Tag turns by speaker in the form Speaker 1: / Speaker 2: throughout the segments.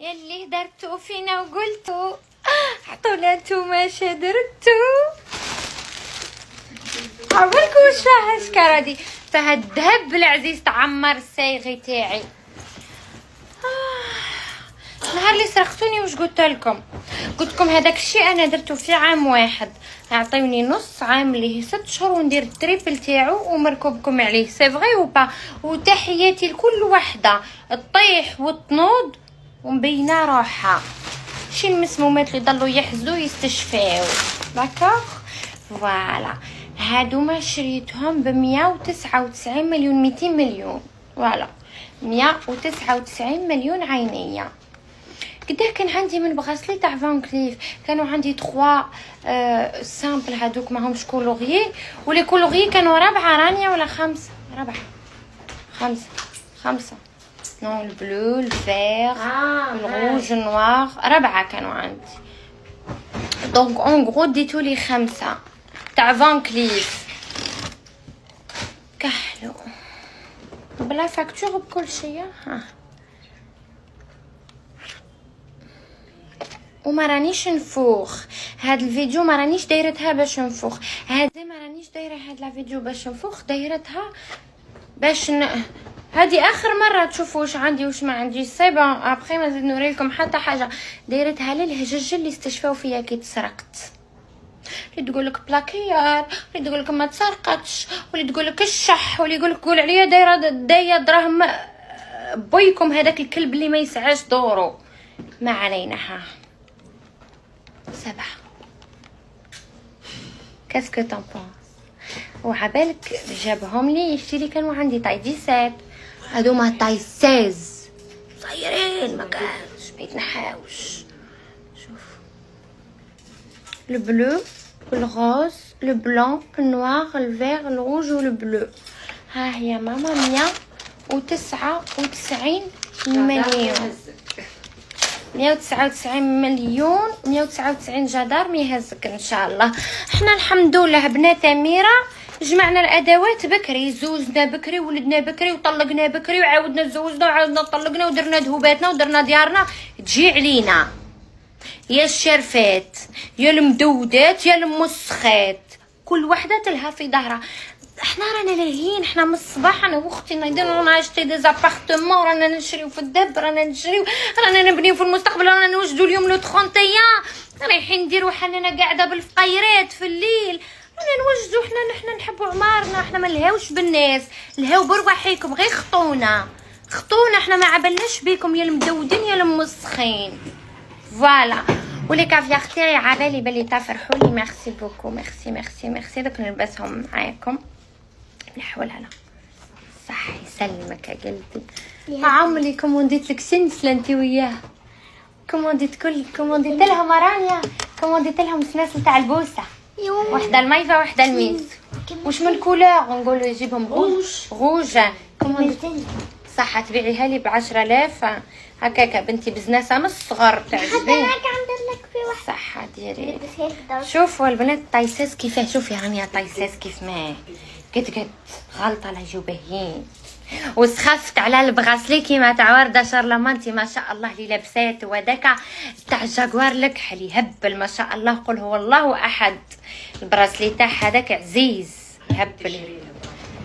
Speaker 1: يلي درتو فينا وقلتو عطونا نتوما شدرتو عمركم واش فيها الشكاره دي فيها الذهب العزيز تعمر الصايغي تاعي. نهار اللي سرقتوني واش قلت لكم؟ قلت لكم هذاك الشيء انا درته في عام واحد، اعطيوني نص عام ليه 6 شهور وندير التريبل تاعو ومركوبكم عليه. سي فغي وبا. وتحياتي لكل وحده تطيح وتنوض ومبينه روحها، شي المسمومات اللي ضلوا يحزدوا يستشفاو. داكوغ فوالا. هادوما شريتهم ب 199 مليون 200 مليون. فوالا 199 مليون عينيه. قداه كان عندي من بغاسلي تاع فان كليف، كانوا عندي 3 سامبل هادوك ماهمش كولوريي، ولي كولوريي كانوا 4 رانيا ولا 5 5 نو البلو الفير الروج النوار 4 كانوا عندي. دونك اون غرو ديتولي 5 تاع فان كليف كحلو بلا فاكتور بكل شيء. ها وما رانيش نفوخ هاد الفيديو، ما رانيش دايرتها باش نفوخ، هادي ما رانيش دايره هاد لا فيديو باش نفوخ، دايرتها باش هادي اخر مره تشوفوا واش عندي واش ما عندي. سي بون ابخي ما نزيد نوريلكم حتى حاجه. دايرتها للهجج اللي استشفاو فيا كي تسرقت، اللي تقولك بلاكيار، اللي تقولك ما تسرقتش، واللي تقولك الشح، واللي يقولك قول عليا دايره دراهم بويكم هذاك الكلب اللي ما يسعاش دورو. ما علينا. ها 7 كاسكو طون بونس. وعبالك جابهم لي يشتري كانوا عندي طاي 17، هذوما طاي 16 صايرين ما كانش ما يتنحاوش. شوف البلو الغوز البلون النوار الفير الروج والبلو. ها هي ماما 199 مليون 199 مليون 199 جدار ما يهزك ان شاء الله. احنا الحمد لله بنات اميره جمعنا الادوات بكري، زوجنا بكري ولدنا بكري وطلقنا بكري وعاودنا تزوجنا وعاودنا طلقنا ودرنا ذهوباتنا ودرنا ديارنا. تجي علينا يا الشرفات يا المدودات يا المسخات، كل وحده تلها في ظهرها. احنا رانا لاهيين، احنا من الصباح انا واختي نايدين رانا نشري دي زابارتمون، رانا نشريو في الدب، رانا نشريو، رانا نبنيو في المستقبل، رانا نوجدوا اليوم لو 31 رايحين نديرو حالنا قاعده بالفقيرات في الليل، رانا نوجدوا. حنا نحبوا عمارنا، احنا ما نلهاوش بالناس، لهاو برواحيكم غير خطونا احنا ما عبلناش بيكم يا المدودين يا المسخين. فوالا. ولي كافيار تاعي عبالي بلي تفرحوا لي. ميرسي بوكو ميرسي دوك نلبسهم معاكم. لا حول ولا صح يسلمك يا قلبي. عمري كومونديت لك سنسله انت وياه، كومونديت لهم رانيا، كومونديت لهم سناسل تاع البوسه، وحده الميفه وحده الميس. واش من كولور نقولوا يجيبهم روج كومونديت صح. تبيعيها لي ب10000 هكاكا بنتي بزناسه من الصغر تعجبني صح. ديري شوفوا البنات طايساس كيفاه. شوفي رانيا طايساس كيف ما قد غلطه لا يجيو باهيين. وسخفت على البغاسلي كيما تاع ورده شارلمانتي ما شاء الله اللي لابسات، وهذاك تاع جاكوار الكحل يهبل ما شاء الله. قل هو الله احد. البراسلي تاع هذاك عزيز يهبل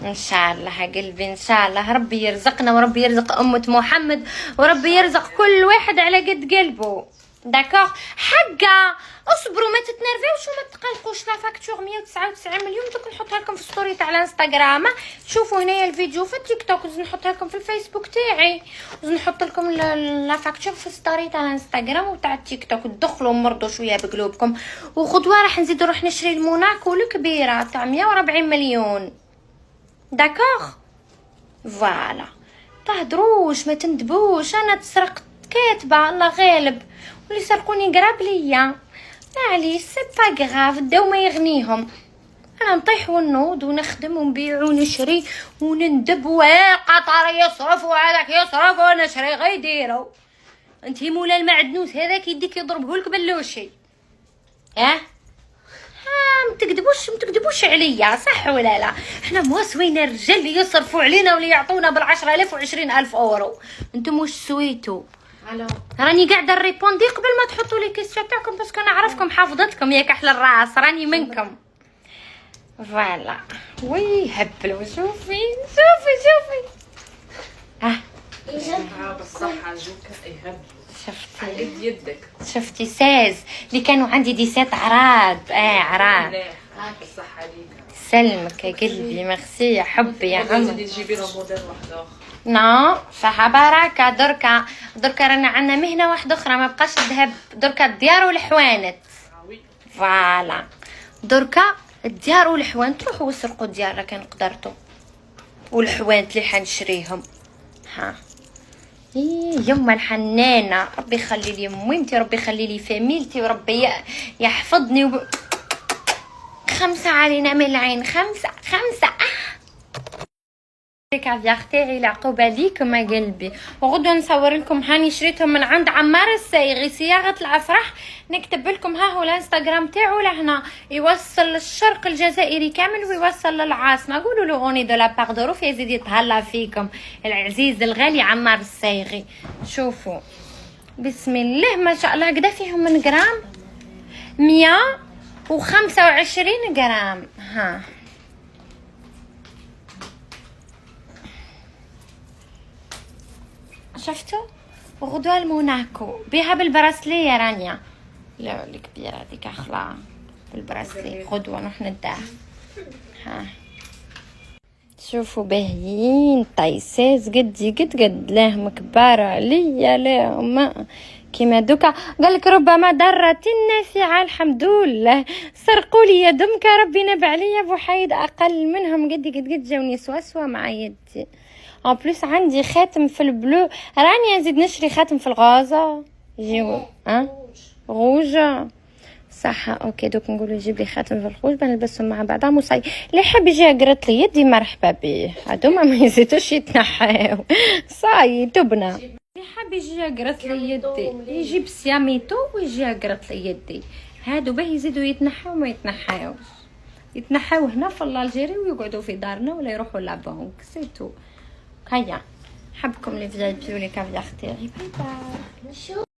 Speaker 1: ان شاء الله يا قلبي. ان شاء الله ربي يرزقنا وربي يرزق امه محمد وربي يرزق كل واحد على قد قلبه. داكوغ حقا اصبروا ما تتنرفيوش وما تقلقوش. لا فاكتور 199 مليون دوك نحطها لكم في ستوري تاع الانستغرام. شوفوا هنايا الفيديو في التيك توك، نحطها لكم في الفيسبوك تاعي، نحط لكم لا فاكتور في ستوري تاع الانستغرام وتاع التيك توك. تدخلوا مرضوا شويه بقلوبكم. وغدوه راح نزيد نروح نشري الموناكو الكبيره تاع 140 مليون. داكوغ فوالا. تهدروش ما تندبوش. انا تسرقت كاتبه الله غالب، واللي سرقوني قراب ليا معليش سي با غاف داو ما يغنيهم. انا نطيح ونوض ونخدم ونبيع ونشري وندب وقطر يصرف وهذاك يصرف ونشري غيديروا. انتي مولا المعدنوس هذاك يديك يضربهولك بلوشي. متكذبوش عليا صح ولا لا؟ احنا مواسوين الرجال اللي يصرفوا علينا واللي يعطونا بال10000 و20000 اورو. انتم واش سويتوا؟ راني قاعده نريبوندي قبل ما تحطوا لي كيستيون تاعكم باسكو نعرفكم حافظتكم ياك احلى الراس، راني منكم. فوالا وي هبلوا. شوفي شوفي شوفي
Speaker 2: بالصحة جوكا يهبل.
Speaker 1: شفتي
Speaker 2: على يدك.
Speaker 1: شفتي ساز اللي كانوا عندي دي سات عراض. عراض.
Speaker 2: بالصحة ليك.
Speaker 1: سلمك يا قلبي، ميرسي يا حبي يا عم.
Speaker 2: تزيدي تجيبي لهم موديل واحد اخر.
Speaker 1: نو صح بركة. دركا رانا عندنا مهنة واحدة أخرى، ما بقاش الذهب، دركا الديار والحوانت. فوالا دركا الديار والحوانت، تروحوا وسرقوا الديار لكن قدرتوا، والحوانت اللي حنشريهم. ها يما الحنانة، ربي يخلي لي امي، ربي يخلي لي فاميلتي، وربي يحفظني 5 علينا من العين. 5 الكافيار تاعي العقوبه ليكم يا قلبي. وغدوه نصور لكم هاني شريتهم من عند عمار السايغي، صياغه الافراح. نكتب لكم ها هو الانستغرام تاعو لهنا، يوصل للشرق الجزائري كامل ويوصل للعاصمه. قولوا له اوني دو لا باغ ظروف، يزيد يتهلا فيكم العزيز الغالي عمار السايغي. شوفوا بسم الله ما شاء الله، قدا فيهم من جرام 125 جرام. ها شفتوا؟ وغدوة الموناكو بيها بالبراسلي يا رانيا. لا الكبيرة هذيك اخلا بالبراسلي، غدوة نروح نداها. ها شوفوا باهيين طيساز قد لهم كبار عليا، لا كيما دوكا قالك ربما ضرة نافعة. الحمد لله سرقوا لي يدمك، ربي نبع عليا بوحيد اقل منهم. قد جاوني سوا مع يدي. ان بليس عندي خاتم في البلو، راني نزيد نشري خاتم في الغازة يجيو غوج. صح اوكي دوك نقولوا يجيب لي خاتم في الغوج بنلبسهم مع بعض. مصاي اللي حاب يجي يقرط لي يدي مرحبا به، هادوما ما يزيدوش يتنحاو. صاي تبنا اللي حاب يجي يقرط لي يدي يجيب سياميتو ويجي يقرط لي يدي. هادو باه يزيدوا يتنحاو ما يتنحاوش، يتنحاو هنا في الجيري ويقعدوا في دارنا ولا يروحوا لابونك سيتو. هيا حبكم لي في جايبيو لي كافيار تاعي. باي باي.